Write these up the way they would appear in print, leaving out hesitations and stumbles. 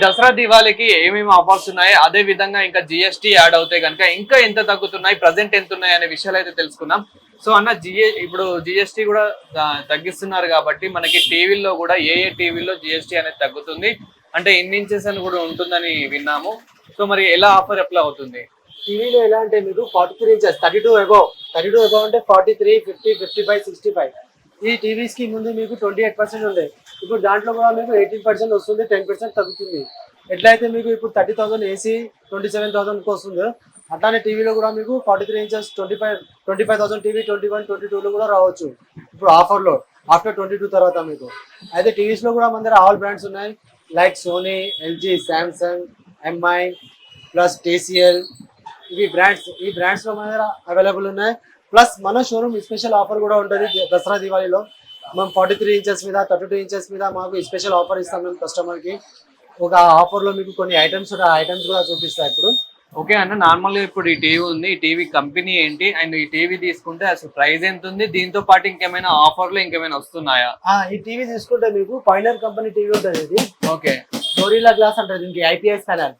దసరా దివాళీకి ఏమేమి ఆఫర్స్ ఉన్నాయి, అదే విధంగా ఇంకా జిఎస్టీ యాడ్ అవుతాయి కనుక ఇంకా ఎంత తగ్గుతున్నాయి, ప్రజెంట్ ఎంత ఉన్నాయి అనే విషయాలు అయితే తెలుసుకుందాం. సో అన్న ఇప్పుడు జిఎస్టీ కూడా తగ్గిస్తున్నారు కాబట్టి మనకి టీవీల్లో కూడా ఏ టీవీలో జిఎస్టీ అనేది తగ్గుతుంది అంటే ఇన్ని ఇంచెస్ అని కూడా ఉంటుందని విన్నాము. సో మరి ఎలా ఆఫర్ అప్లై అవుతుంది? టీవీలో ఎలా అంటే మీకు 43 ఇంచెస్ 32 అబౌవ్ అంటే 43, 50, 55, 65 ఈ టీవీస్ కి ముందు మీకు 28% ఉండే. ఇప్పుడు దాంట్లో కూడా మీకు 18% వస్తుంది, 10% తగ్గుతుంది. ఎట్లయితే మీకు ఇప్పుడు 30,000 ఏసీ 27,000 వస్తుంది, అట్లానే టీవీలో కూడా మీకు 43 ఇంచెస్ 25,000 టీవీ 21, 22లో కూడా రావచ్చు ఇప్పుడు ఆఫర్లో ఆఫ్టర్ 22 తర్వాత మీకు. అయితే టీవీస్ లో కూడా మన దగ్గర ఆల్ బ్రాండ్స్ ఉన్నాయి, like Sony, LG, Samsung, MI plus TCL. ఈ బ్రాండ్స్ లో మన దగ్గర అవైలబుల్ ఉన్నాయి. ప్లస్ మన షోరూమ్ స్పెషల్ ఆఫర్ కూడా ఉంటుంది దసరా దివాళీలో. మేము 43 ఇంచెస్ మీద 32 ఇంచెస్ మీద మాకు స్పెషల్ ఆఫర్ ఇస్తాం మేము కస్టమర్ కి. ఒక ఆఫర్ లో మీకు కొన్ని ఐటమ్స్ కూడా చూపిస్తాయి ఇప్పుడు. ఓకే అన్న, నార్మల్ గా ఇప్పుడు ఈ టీవీ ఉంది, ఈ టీవీ కంపెనీ ఏంటి అండ్ ఈ టీవీ తీసుకుంటే అసలు ప్రైస్ ఎంత ఉంది, దీంతో పాటు ఇంకేమైనా ఆఫర్లు ఇంకేమైనా వస్తున్నాయా? ఈ టీవీ తీసుకుంటే మీకు పైనర్ కంపెనీ టీవీ ఉంటుంది. ఇది ఓకే, గొరిల్లా గ్లాస్ అంటారు దీనికి, ఐపీఎస్ ప్యానల్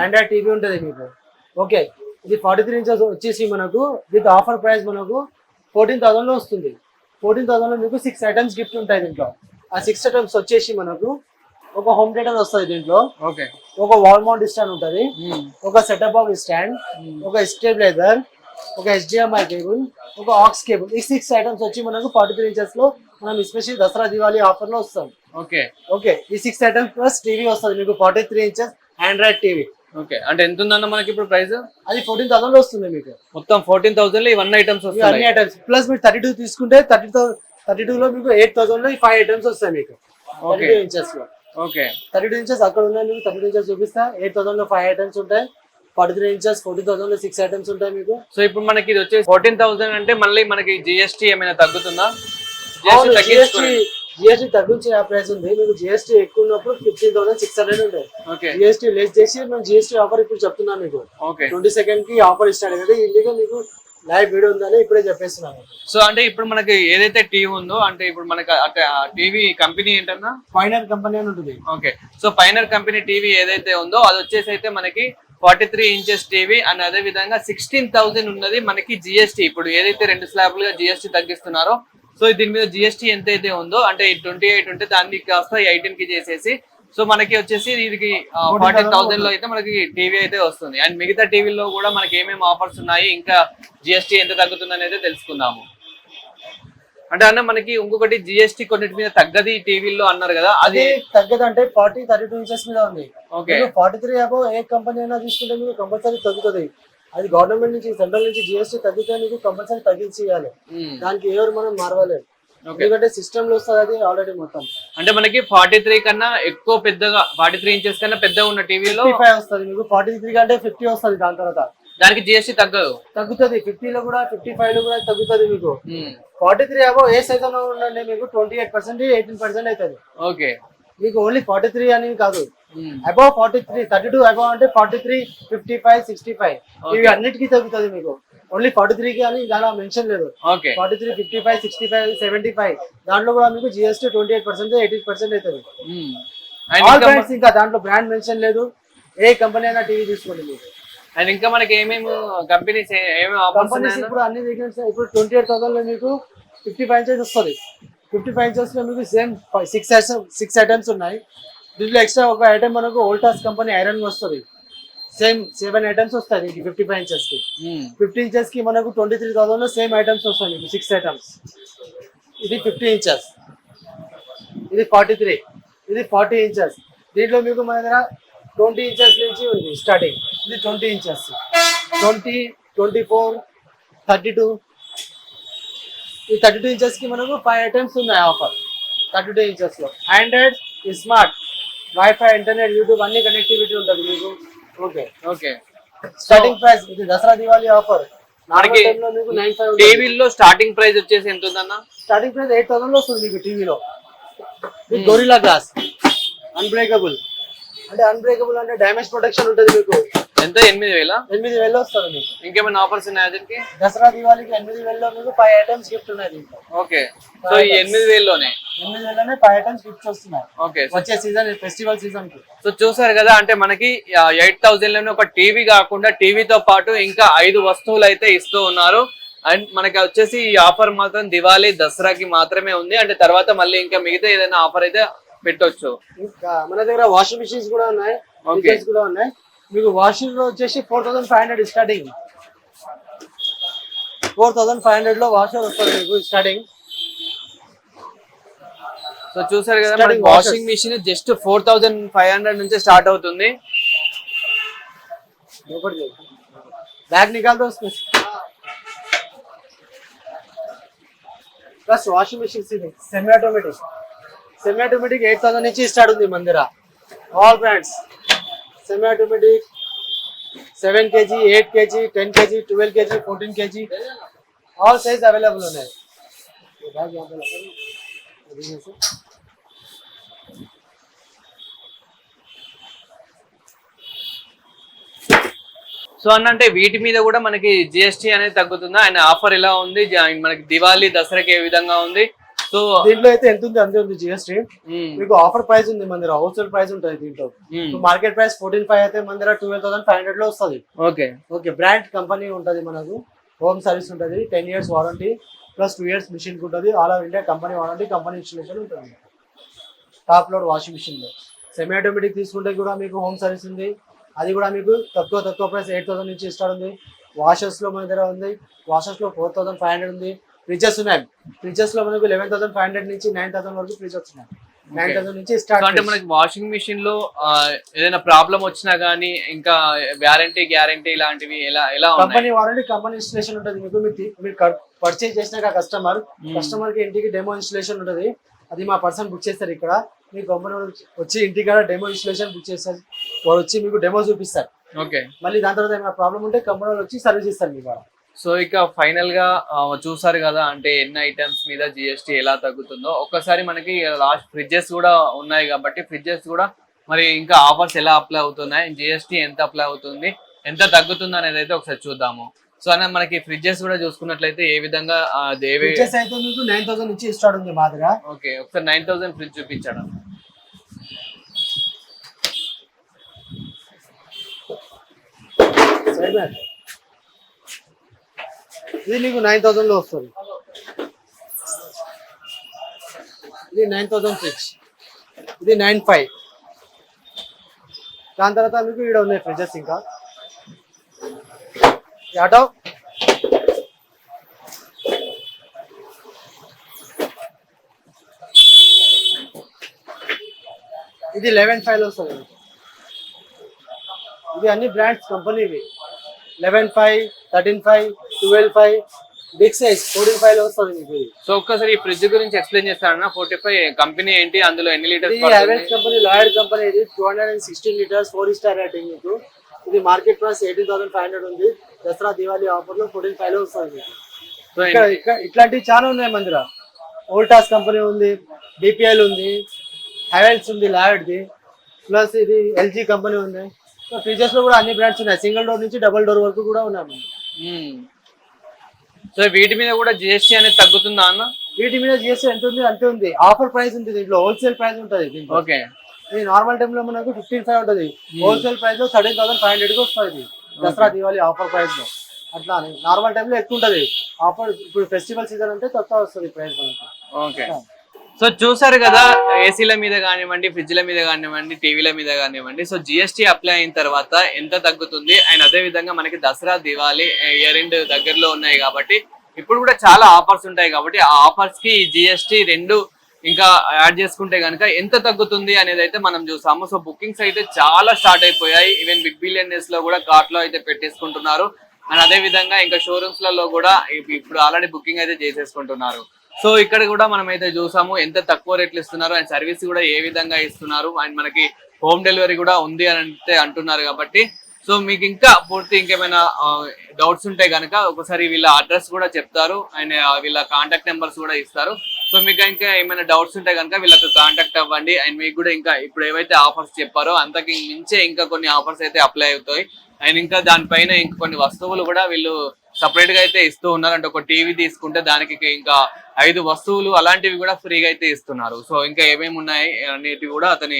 ఆండ్రాయిడ్ టీవీ ఉంటుంది మీకు. ఓకే, ఇది 43 ఇంచెస్ వచ్చేసి మనకు విత్ ఆఫర్ ప్రైస్ మనకు 14,000 లో వస్తుంది. 14,000 లో మీకు 6 ఐటమ్స్ గిఫ్ట్ ఉంటాయి దీంట్లో. ఆ 6 ఐటమ్స్ వచ్చేసి మనకు ఒక హోమ్ థియేటర్ వస్తుంది దీంట్లో, ఓకే, ఒక వాల్ మౌంట్ స్టాండ్ ఉంటుంది, ఒక సెటప్ బాక్స్ స్టాండ్, ఒక స్టెబిలైజర్, ఒక HDMI కేబుల్, ఒక ఆక్స్ కేబుల్. ఈ 6 ఐటమ్స్ వచ్చి మనకు 43 ఇంచెస్ లో మనం ఎస్పెషల్లీ దసరా దివాళీ ఆఫర్ లో వస్తాం. ఓకే, ఈ 6 ఐటమ్స్ ప్లస్ టీవీ వస్తుంది మీకు 43 ఇంచెస్ ఆండ్రాయిడ్ టీవీ. ఓకే, అంటే ఎంత ఉందన్న మనకి ఇప్పుడు ప్రైస్? అది 14,000 లో వస్తుంది మీకు. మొత్తం 14,000 లో ఇవన్నీ ఐటమ్స్ వస్తాయి. అన్ని ఐటమ్స్ ప్లస్ మీరు 32 తీసుకుంటే 32 లో మీకు 8,000 లో ఈ 5 ఐటమ్స్ వస్తాయి మీకు 32 ఇంచెస్ లో. ఓకే, 32 ఇంచెస్ అక్కడ ఉన్నాయి మీకు, 32 ఇంచెస్ చూపిస్తా. 8,000 లో 5 ఐటమ్స్ ఉంటాయి, 43 ఇంచెస్ 14,000 లో 6 ఐటమ్స్ ఉంటాయి మీకు. సో ఇప్పుడు మనకి ఇది వచ్చేసి 14,000 అంటే మళ్ళీ మనకి జిఎస్టీ ఏమైనా తగ్గుతుందా? జిఎస్టీ తగ్గించే ప్రైస్ ఉంది మీకు. జిఎస్టీ ఎక్కువ ఉన్నప్పుడు 15,600 ఉంటాయి. జిఎస్టీ లెస్ చేసి మేము జిఎస్టీ ఆఫర్ ఇప్పుడు చెప్తున్నాం మీకు. 22nd కి ఆఫర్ ఇస్తాడు కదా, ఇందులో మీకు లైవ్ వీడియో ఉందని ఇప్పుడే చెప్పేస్తున్నాను. సో అంటే ఇప్పుడు మనకి ఏదైతే టీవీ ఉందో అంటే ఇప్పుడు మనకి టీవీ కంపెనీ ఏంటన్నా పైనర్ కంపెనీ అని ఉంటుంది. ఓకే, సో పైనర్ కంపెనీ టీవీ ఏదైతే ఉందో అది వచ్చేసి అయితే మనకి 43 ఇంచెస్ టీవీ అండ్ అదే విధంగా 16,000 ఉన్నది మనకి జిఎస్టీ. ఇప్పుడు ఏదైతే 2 స్లాబ్లుగా జిఎస్టీ తగ్గిస్తున్నారో సో దీని మీద జిఎస్టీ ఎంతైతే ఉందో అంటే 28 ఉంటే దాన్ని కాస్త 18 కి చేసేసి సో మనకి వచ్చేసి దీనికి 40,000 లో అయితే మనకి టీవీ అయితే వస్తుంది. అండ్ మిగతా టీవీలో కూడా మనకి ఏమేమి ఆఫర్స్ ఉన్నాయి, ఇంకా జిఎస్టీ ఎంత తగ్గుతుంది అనేది తెలుసుకుందాము. అంటే అన్న మనకి ఇంకొకటి జిఎస్టీ కొన్నిటి మీద తగ్గది టీవీలో అన్నారు కదా, అది తగ్గదు అంటే 32 ఇంచెస్ మీద ఉంది. 43 అబౌవ్ ఏ కంపెనీ అయినా తీసుకుంటే మీకు కంపల్సరీ తగ్గుతుంది. అది గవర్నమెంట్ నుంచి సెంట్రల్ నుంచి జిఎస్టీ తగ్గితే మీకు కంపల్సరీ తగ్గించి ఇవ్వాలి, దానికి ఎవరు మనం మారవలేదు. ఎందుకంటే సిస్టమ్ లో వస్తుంది అది ఆల్రెడీ మొత్తం. అంటే మనకి 43 కన్నా ఎక్కువ పెద్దగా 43 ఇంచెస్ కన్నా పెద్దగా ఉన్న టీవీలో 55 వస్తుంది మీకు. 43 కంటే 50 వస్తుంది, దాని తర్వాత దానికి జిఎస్టీ తగ్గుతుంది. 50 లో కూడా 55 లో కూడా తగ్గుతుంది మీకు. 43 అబౌవ్ ఏ సైజ్ ఉండండి మీకు 28%, 18% అవుతుంది. ఓకే, మీకు ఓన్లీ 43 అని కాదు, అబౌవ్ 43, 32 అబౌవ్ అంటే 43, 55, 65 ఇవి అన్నిటికీ తగ్గుతుంది మీకు. ఓన్లీ 43 కి అని దాని మెన్షన్ లేదు. 43, 55, 65, 75 దాంట్లో కూడా మీకు జిఎస్టీ 28%, 18% అవుతుంది. ఆల్ బ్రాండ్స్, ఇంకా దాంట్లో బ్రాండ్ మెన్షన్ లేదు. ఏ కంపెనీ అయినా టీవీ తీసుకోండి మీకు. అండ్ ఇంకా మనకి ఏమేమి కంపెనీస్ ఏమేమి ఆఫర్స్ ఉన్నాయి ఇప్పుడు అన్ని ఇప్పుడు 28,000 లో మీకు 55 ఇంచెస్ వస్తుంది. 55 ఇంచెస్ లో మీకు సేమ్ 6 ఐటమ్స్ ఉన్నాయి. దీంట్లో ఎక్స్ట్రా ఒక ఐటమ్ మనకు వోల్టాస్ కంపెనీ ఐరన్ వస్తుంది. సేమ్ 7 ఐటమ్స్ వస్తాయి 55 ఇంచెస్ కి. 50 ఇంచెస్ కి మనకు 23,000 లో సేమ్ ఐటమ్స్ వస్తాయి మీకు 6 ఐటమ్స్. ఇది 50 ఇంచెస్, ఇది 43, ఇది 40 ఇంచెస్. దీంట్లో మీకు మన దగ్గర 20 ఇంచెస్ నుంచి ఉంది స్టార్టింగ్. ఇది 20 ఇంచెస్, 20, 24, 32. ఈ 32 ఇంచెస్ కి మనకు 5 ఐటమ్స్ ఉన్నాయి ఆఫర్ 32 ఇంచెస్ లో. Android, smart, wifi, internet, YouTube అన్ని కనెక్టివిటీ ఉంటుంది మీకు. ఓకే, స్టార్టింగ్ ప్రైస్ ఇది దసరా దివాళీ ఆఫర్. టీవీలో స్టార్టింగ్ ప్రైస్ వచ్చేసి ఎంత ఉందన్న? స్టార్టింగ్ ప్రైస్ 8,000 లో వస్తుంది మీకు టీవీలో. గొరిల్లా గ్లాస్ అన్బ్రేకబుల్ అంటే డ్యామేజ్ ప్రొటెక్షన్ ఉంటుంది మీకు. ఎంత? 8,000 వస్తుంది మీకు. ఇంకేమైనా ఆఫర్స్ ఉన్నాయా దీనికి? దసరా దివాళీకి 8,000 లో మీకు 5 ఐటమ్స్ గిఫ్ట్ ఉన్నాయి దీంట్లో. ఓకే, సో ఈ 8,000 లోనే ఎనిమిది 5 ఐటమ్స్ గిఫ్ట్స్ వస్తున్నాయి ఓకే. వచ్చే సీజన్ ఫెస్టివల్ సీజన్ కి. సో చూసారు కదా, అంటే మనకి 8,000 లోనే ఒక టీవీ కాకుండా టీవీతో పాటు ఇంకా 5 వస్తువులు అయితే ఇస్తూ ఉన్నారు. అండ్ మనకి వచ్చేసి ఈ ఆఫర్ మాత్రం దివాళీ దసరాకి మాత్రమే ఉంది. అంటే తర్వాత మళ్ళీ ఇంకా మిగతా ఏదైనా ఆఫర్ అయితే పెట్టొచ్చు. ఇంకా మన దగ్గర వాషింగ్ మిషన్స్ కూడా ఉన్నాయి, ఫ్రిడ్జెస్ కూడా ఉన్నాయి. మీకు వాషింగ్ లో వచ్చేసి 4,500 స్టార్టింగ్. 4,500 లో వాషర్ వస్తుంది మీకు స్టార్టింగ్. సో చూసారు కదా, మనకి వాషింగ్ మిషన్ జస్ట్ 4,500 నుంచి స్టార్ట్ అవుతుంది. बैग निकाल दो उसमें plus washing machine semi automatic 8,000 నుంచి స్టార్ట్ ఉంది మన దగ్గర. All brands semi automatic 7 kg 8 kg 10 kg 12 kg 14 kg all size available ఉన్నాయి. సో అంటే వీటి మీద కూడా మనకి జిఎస్టీ అనేది తగ్గుతుందా, అండ్ ఆఫర్ ఎలా ఉంది, మనకి దివాళీ దసరాకి ఏ విధంగా ఉంది? సో దీంట్లో అయితే ఎంత ఉంది అంతే ఉంది జిఎస్టీ. మీకు ఆఫర్ ప్రైస్ ఉంది మన దగ్గర, హోల్సేల్ ప్రైస్ ఉంటుంది దీంట్లో. మార్కెట్ ప్రైస్ 14,500 అయితే మన దగ్గర 12,500 లో వస్తుంది. Okay okay. బ్రాండ్ కంపెనీ ఉంటుంది మనకు, హోమ్ సర్వీస్ ఉంటుంది, 10 years warranty plus 2 years machine ఉంటుంది. All over India company warranty, company installation ఉంటుంది. టాప్ లోడ్ వాషింగ్ మిషన్ లో సెమీ ఆటోమేటిక్ తీసుకుంటే కూడా మీకు హోమ్ సర్వీస్ ఉంది. అది కూడా మీకు తక్కువ ప్రైస్ 8,000 నుంచి స్టార్ట్ ఉంది. వాషర్స్ లో మన దగ్గర ఉంది, వాషర్స్ లో 4,500 ఉంది. ఫ్రిడ్జెస్ ఉన్నాయి, ఫ్రిడ్జెస్ లో మనకు 11,500 నుంచి 9,000 వరకు ఫ్రిడ్జెస్ ఉన్నాయి. 9,000 నుంచి స్టార్ట్. అంటే మనకి వాషింగ్ మిషన్ లో ఏదైనా ప్రాబ్లం వచ్చినా గానీ ఇంకా వారంటీ గ్యారంటీ ఇలాంటివి ఎలా కంపెనీ వారంటీ, కంపెనీ ఇన్స్టలేషన్ ఉంటుంది. మీరు పర్చేజ్ చేసినాక కస్టమర్ కి ఇంటికి డెమో ఇన్స్టలేషన్ ఉంటుంది. అది మా పర్సన్ బుక్ చేస్తారు. ఇక్కడ మీ కంపెనీ వచ్చి ఇంటికాడ డెమో ఇన్స్టలేషన్ బుక్ చేస్తారు. వాడు వచ్చి మీకు డెమో చూపిస్తారు. ఓకే. మళ్ళీ దాని తర్వాత ఏమైనా ప్రాబ్లం ఉంటే కంపెనీ వచ్చి సర్వీస్ ఇస్తారు మీకు. సో ఇక ఫైనల్ గా చూసారు కదా, అంటే ఎన్ని ఐటమ్స్ మీద జిఎస్టీ ఎలా తగ్గుతుందో. ఒక్కసారి మనకి లాస్ట్ ఫ్రిడ్జెస్ కూడా ఉన్నాయి కాబట్టి ఫ్రిడ్జెస్ కూడా మరి ఇంకా ఆఫర్స్ ఎలా అప్లై అవుతున్నాయి, జిఎస్టీ ఎంత అప్లై అవుతుంది, ఎంత తగ్గుతుంది అనేది అయితే ఒకసారి చూద్దాము. సో అన్న మనకి ఫ్రిడ్జెస్ కూడా చూసుకున్నట్లయితే ఏ విధంగా ఫ్రిడ్జెస్ అయితే మీకు 9,000 నుంచి స్టార్ట్ ఉంది మా దగ్గర. ఓకే, ఒకసారి 9,000 ఫ్రిడ్జ్ చూపించడం. ఇది మీకు 9,000 లో వస్తుంది. ఇది 9,000 ఫ్రిడ్జ్. ఇది 9,500. దాని తర్వాత మీకు ఇక్కడ ఉన్నాయి ఫ్రిడ్జెస్. ఇంకా ఆటో ఇది 11,500 లో వస్తుంది. ఇది అన్ని బ్రాండ్స్ కంపెనీవి. 11,500 13,500 12,500 బిగ్ సైజ్ 14,500 లో వస్తుంది మీకు. సో ఒక్కసారి ఈ ఫ్రిడ్జ్ గురించి ఎక్స్ప్లెయిన్ చేస్తారన్నా. 45 కంపెనీ ఏంటి, అందులో ఎన్ని litres? Havells company, Lloyd company. ఇది 216 లీటర్స్ 4 స్టార్ రేటింగ్ మీకు. ఇది మార్కెట్ ప్రైస్ 18,500 ఉంది. దసరా దివాళీ ఆఫర్ లో 14,500 లో వస్తుంది. ఇట్లాంటివి చాలా ఉన్నాయి మన దగ్గర. వోల్టాస్ కంపెనీ ఉంది, డిపిఎల్ ఉంది, హ్యావెల్స్ ఉంది, లాయిడ్ది, ప్లస్ ఇది ఎల్జీ కంపెనీ ఉంది. సో ఫ్రిడ్జెస్ లో కూడా అన్ని బ్రాండ్స్ ఉన్నాయి. సింగిల్ డోర్ నుంచి డబుల్ డోర్ వరకు కూడా ఉన్నాయి. సో వీటి మీద కూడా జిఎస్టీ అనేది తగ్గుతుందా అన్న? వీటి మీద జిఎస్టీ ఎంత ఉంది అంతే ఉంది. ఆఫర్ ప్రైస్ ఉంది దీంట్లో, హోల్సేల్ ప్రైస్ ఉంటుంది దీంట్లో. ఓకే. ఇది నార్మల్ టైమ్ లో మనకు 15,500 ఉంటుంది. హోల్సేల్ ప్రైస్ లో 13,500 కి వస్తుంది దసరా దివాళీ ఆఫర్ ప్రైస్ లో. అట్లా నార్మల్ టైమ్ లో ఎక్కువ ఉంటది ఆఫర్. ఇప్పుడు ఫెస్టివల్ సీజన్ అంటే తక్కువ వస్తుంది ప్రైస్ మనకి. ఓకే. సో చూసారు కదా, ఏసీల మీద కానివ్వండి, ఫ్రిడ్జ్ల మీద కానివ్వండి, టీవీల మీద కానివ్వండి, సో జిఎస్టీ అప్లై అయిన తర్వాత ఎంత తగ్గుతుంది. అండ్ అదే విధంగా మనకి దసరా దివాళీ ఇయర్ ఎండ్ దగ్గరలో ఉన్నాయి కాబట్టి ఇప్పుడు కూడా చాలా ఆఫర్స్ ఉంటాయి కాబట్టి ఆ ఆఫర్స్ కి జిఎస్టీ రెండు ఇంకా యాడ్ చేసుకుంటే కనుక ఎంత తగ్గుతుంది అనేది అయితే మనం చూసాము. సో బుకింగ్స్ అయితే చాలా స్టార్ట్ అయిపోయాయి. ఈవెన్ బిగ్ బిలియన్ డేస్ లో కూడా కార్ట్ లో అయితే పెట్టేసుకుంటున్నారు. అండ్ అదే విధంగా ఇంకా షోరూమ్స్ లలో కూడా ఇప్పుడు ఆల్రెడీ బుకింగ్ అయితే చేసేసుకుంటున్నారు. సో ఇక్కడ కూడా మనం అయితే చూసాము ఎంత తక్కువ రేట్లు ఇస్తున్నారు, అండ్ సర్వీస్ కూడా ఏ విధంగా ఇస్తున్నారు, అండ్ మనకి హోమ్ డెలివరీ కూడా ఉంది అని అయితే అంటున్నారు. కాబట్టి సో మీకు ఇంకా పూర్తి ఇంకేమైనా డౌట్స్ ఉంటే కనుక ఒకసారి వీళ్ళ అడ్రస్ కూడా చెప్తారు, అండ్ వీళ్ళ కాంటాక్ట్ నెంబర్స్ కూడా ఇస్తారు. సో మీకు ఇంకా ఏమైనా డౌట్స్ ఉంటే కనుక వీళ్ళకి కాంటాక్ట్ అవ్వండి. అండ్ మీకు కూడా ఇంకా ఇప్పుడు ఏవైతే ఆఫర్స్ చెప్పారో అంతకి మించే ఇంకా కొన్ని ఆఫర్స్ అయితే అప్లై అవుతాయి. అండ్ ఇంకా దానిపైన ఇంకా కొన్ని వస్తువులు కూడా వీళ్ళు సపరేట్ గా అయితే ఇస్తూ ఉన్నారు. అంటే ఒక టీవీ తీసుకుంటే దానికి ఇంకా 5 వస్తువులు అలాంటివి కూడా ఫ్రీగా అయితే ఇస్తున్నారు. సో ఇంకా ఏమేమి ఉన్నాయి అనేటివి కూడా అతని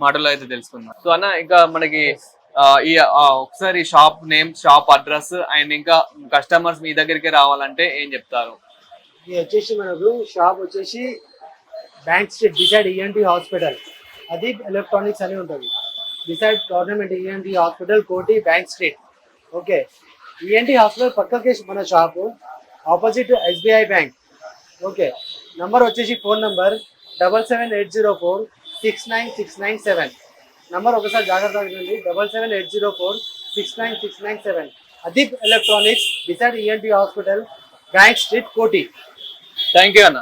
మాటలో అయితే తెలుసుకుందాం. సో అన్న ఇంకా మనకి ఒకసారి shop name, shop address and ఇంకా కస్టమర్స్ మీ దగ్గరికి రావాలంటే ఏం చెప్తారు? ఇది వచ్చేసి మనకు షాప్ వచ్చేసి bank street decide ENT hospital, Adeep electronics అని ఉంటుంది. డిసైడ్ గవర్నమెంట్ ఈఎన్టీ హాస్పిటల్, కోటి, bank street. Okay, ENT hospital పక్కకే మన shop, opposite SBI bank. Okay, number వచ్చేసి ఫోన్ నంబర్ 7780469697. నంబర్ ఒకసారి జాగ్రత్తగా వినండి, 7780469697. Adeep electronics, decide ENT hospital, bank street, కోటి. థ్యాంక్ యూ అన్న.